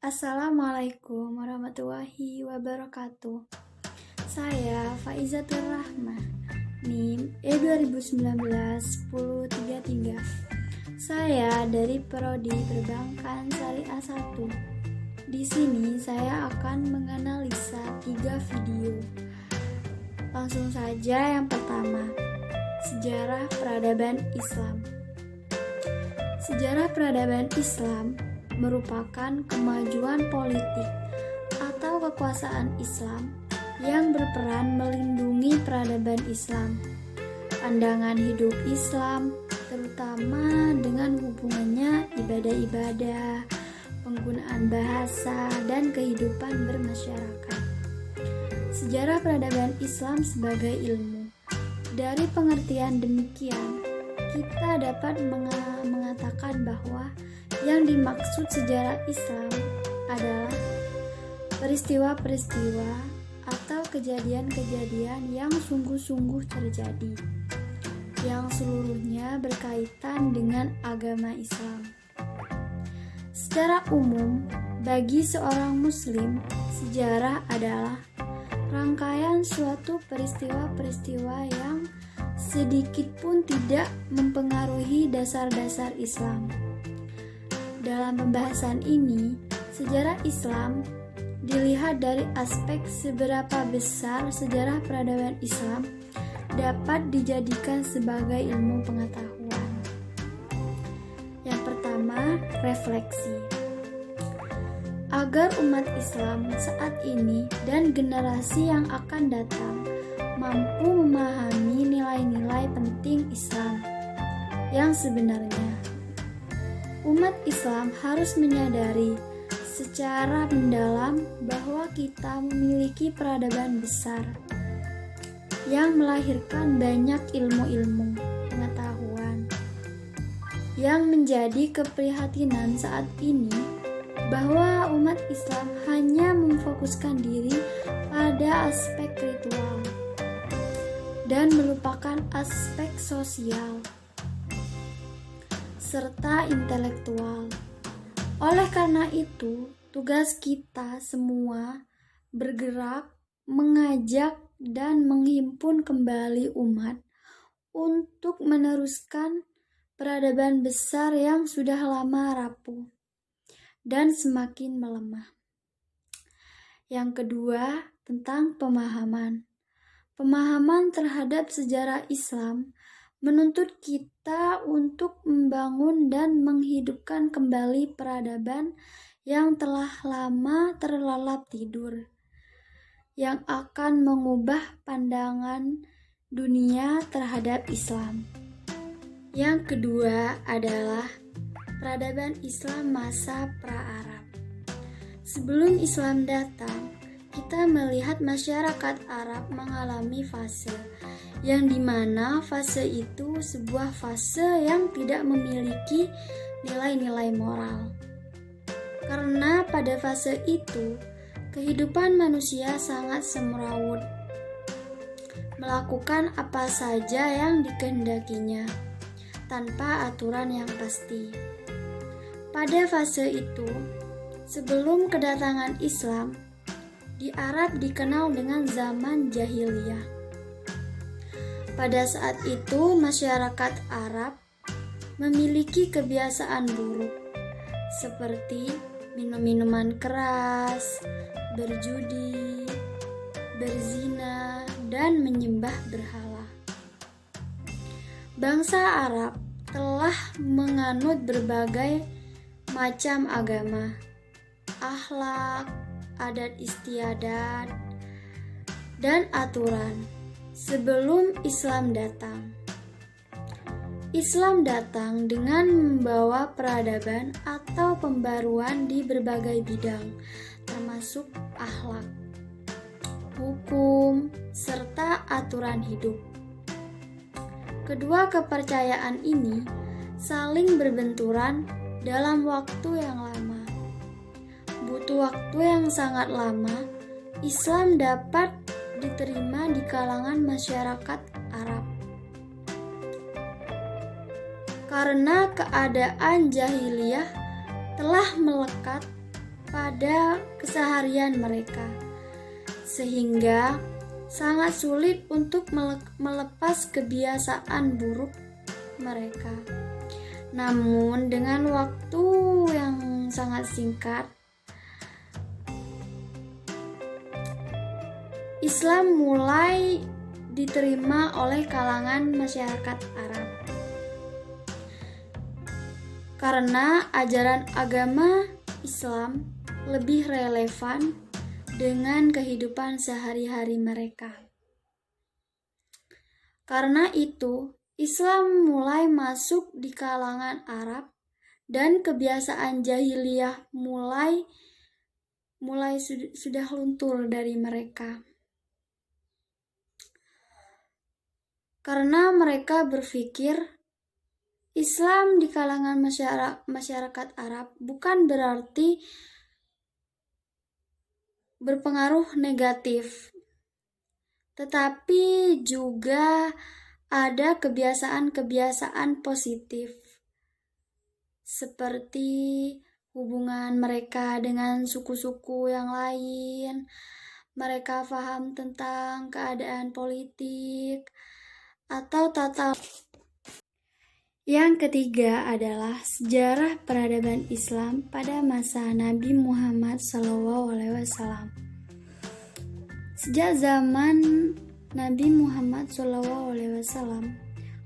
Assalamualaikum warahmatullahi wabarakatuh. Saya Faizatul Rahmah, NIM E2019-1033. Saya dari Prodi Perbankan Syariah 1. Di sini saya akan menganalisa 3 video. Langsung saja yang pertama, sejarah peradaban Islam. Sejarah peradaban Islam merupakan kemajuan politik atau kekuasaan Islam yang berperan melindungi peradaban Islam, pandangan hidup Islam, terutama dengan hubungannya ibadah-ibadah, penggunaan bahasa, dan kehidupan bermasyarakat. Sejarah peradaban Islam sebagai ilmu. Dari pengertian demikian, kita dapat mengatakan bahwa yang dimaksud sejarah Islam adalah peristiwa-peristiwa atau kejadian-kejadian yang sungguh-sungguh terjadi, yang seluruhnya berkaitan dengan agama Islam. Secara umum, bagi seorang Muslim, sejarah adalah rangkaian suatu peristiwa-peristiwa yang sedikit pun tidak mempengaruhi dasar-dasar Islam. Dalam pembahasan ini, sejarah Islam dilihat dari aspek seberapa besar sejarah peradaban Islam dapat dijadikan sebagai ilmu pengetahuan. Yang pertama, refleksi. Agar umat Islam saat ini dan generasi yang akan datang mampu memahami nilai-nilai penting Islam yang sebenarnya, umat Islam harus menyadari secara mendalam bahwa kita memiliki peradaban besar yang melahirkan banyak ilmu-ilmu pengetahuan. Yang menjadi keprihatinan saat ini bahwa umat Islam hanya memfokuskan diri pada aspek ritual dan melupakan aspek sosial serta intelektual. Oleh karena itu, tugas kita semua bergerak, mengajak, dan menghimpun kembali umat untuk meneruskan peradaban besar yang sudah lama rapuh dan semakin melemah. Yang kedua, tentang pemahaman. Pemahaman terhadap sejarah Islam menuntut kita untuk membangun dan menghidupkan kembali peradaban yang telah lama terlalap tidur, yang akan mengubah pandangan dunia terhadap Islam. Yang kedua adalah peradaban Islam masa pra-Arab. Sebelum Islam datang, kita melihat masyarakat Arab mengalami fase yang dimana fase itu sebuah fase yang tidak memiliki nilai-nilai moral. Karena pada fase itu, kehidupan manusia sangat semrawut, melakukan apa saja yang dikehendakinya, tanpa aturan yang pasti. Pada fase itu, sebelum kedatangan Islam, di Arab dikenal dengan zaman jahiliyah. Pada saat itu, masyarakat Arab memiliki kebiasaan buruk seperti minum minuman keras, berjudi, berzina, dan menyembah berhala. Bangsa Arab telah menganut berbagai macam agama, akhlak, adat istiadat, dan aturan sebelum Islam datang. Islam datang dengan membawa peradaban atau pembaruan di berbagai bidang, termasuk akhlak, hukum, serta aturan hidup. Kedua kepercayaan ini saling berbenturan dalam waktu yang lama. Butuh waktu yang sangat lama, Islam dapat diterima di kalangan masyarakat Arab. Karena keadaan jahiliyah telah melekat pada keseharian mereka, sehingga sangat sulit untuk melepas kebiasaan buruk mereka. Namun dengan waktu yang sangat singkat, Islam mulai diterima oleh kalangan masyarakat Arab karena ajaran agama Islam lebih relevan dengan kehidupan sehari-hari mereka. Karena itu, Islam mulai masuk di kalangan Arab dan kebiasaan jahiliyah mulai sudah luntur dari mereka. Karena mereka berpikir Islam di kalangan masyarakat Arab bukan berarti berpengaruh negatif, tetapi juga ada kebiasaan-kebiasaan positif, seperti hubungan mereka dengan suku-suku yang lain. Mereka paham tentang keadaan politik atau tata. Yang ketiga adalah sejarah peradaban Islam pada masa Nabi Muhammad SAW. Sejak zaman Nabi Muhammad SAW,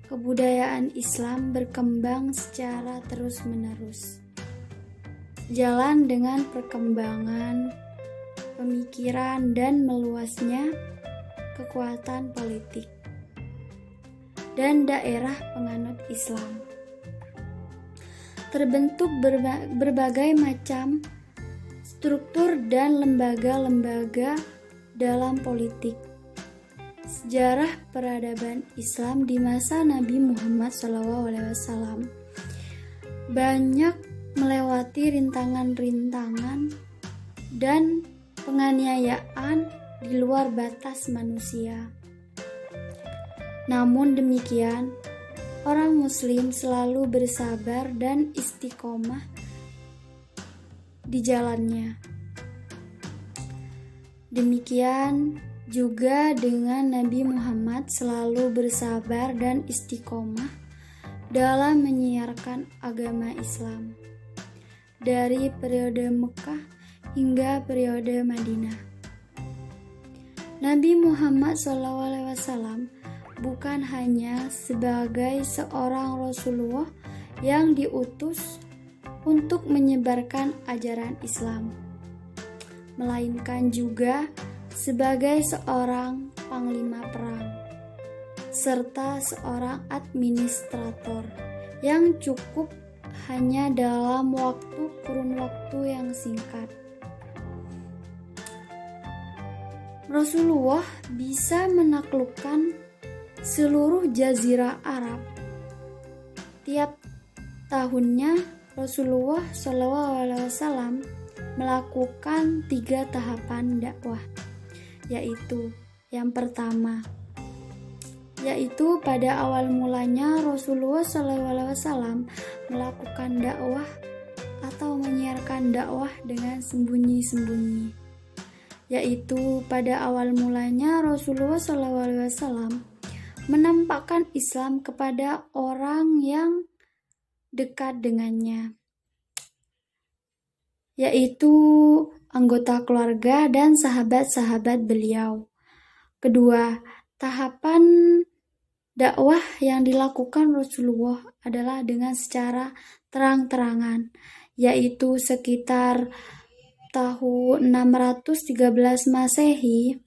kebudayaan Islam berkembang secara terus-menerus. Jalan dengan perkembangan pemikiran dan meluasnya kekuatan politik dan daerah penganut Islam, terbentuk berbagai macam struktur dan lembaga-lembaga dalam politik. Sejarah peradaban Islam di masa Nabi Muhammad SAW banyak melewati rintangan-rintangan dan penganiayaan di luar batas manusia. Namun demikian, orang Muslim selalu bersabar dan istiqomah di jalannya. Demikian juga dengan Nabi Muhammad selalu bersabar dan istiqomah dalam menyiarkan agama Islam dari periode Mekah hingga periode Madinah. Nabi Muhammad SAW bukan hanya sebagai seorang Rasulullah yang diutus untuk menyebarkan ajaran Islam, melainkan juga sebagai seorang panglima perang, serta seorang administrator yang cukup hanya dalam kurun waktu yang singkat. Rasulullah bisa menaklukkan seluruh jazirah Arab. Tiap tahunnya Rasulullah SAW melakukan 3 tahapan dakwah, yaitu yang pertama, yaitu pada awal mulanya Rasulullah SAW melakukan dakwah atau menyiarkan dakwah dengan sembunyi-sembunyi, yaitu pada awal mulanya Rasulullah SAW menampakkan Islam kepada orang yang dekat dengannya, yaitu anggota keluarga dan sahabat-sahabat beliau. Kedua, tahapan dakwah yang dilakukan Rasulullah adalah dengan secara terang-terangan, yaitu sekitar tahun 613 Masehi,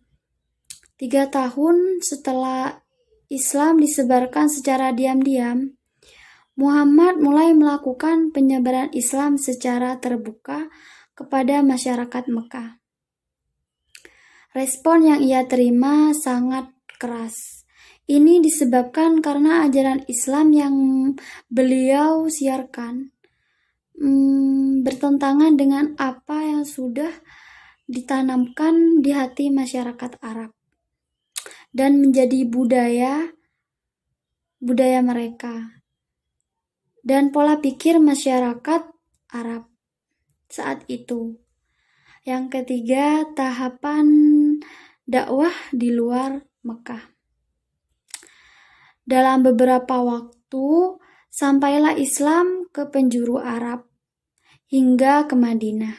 3 tahun setelah Islam disebarkan secara diam-diam, Muhammad mulai melakukan penyebaran Islam secara terbuka kepada masyarakat Mekah. Respon yang ia terima sangat keras. Ini disebabkan karena ajaran Islam yang beliau siarkan bertentangan dengan apa yang sudah ditanamkan di hati masyarakat Arab dan menjadi budaya mereka dan pola pikir masyarakat Arab saat itu. Yang ketiga, tahapan dakwah di luar Mekah. Dalam beberapa waktu, sampailah Islam ke penjuru Arab hingga ke Madinah.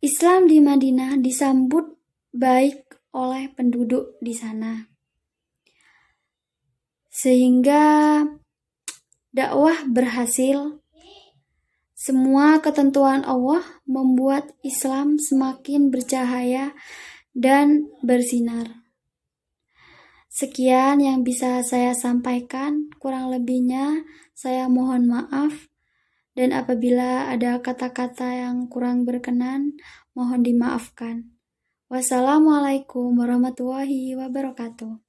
Islam di Madinah disambut baik oleh penduduk di sana, sehingga dakwah berhasil. Semua ketentuan Allah membuat Islam semakin bercahaya dan bersinar. Sekian yang bisa saya sampaikan, kurang lebihnya saya mohon maaf, dan apabila ada kata-kata yang kurang berkenan, mohon dimaafkan. Wassalamualaikum warahmatullahi wabarakatuh.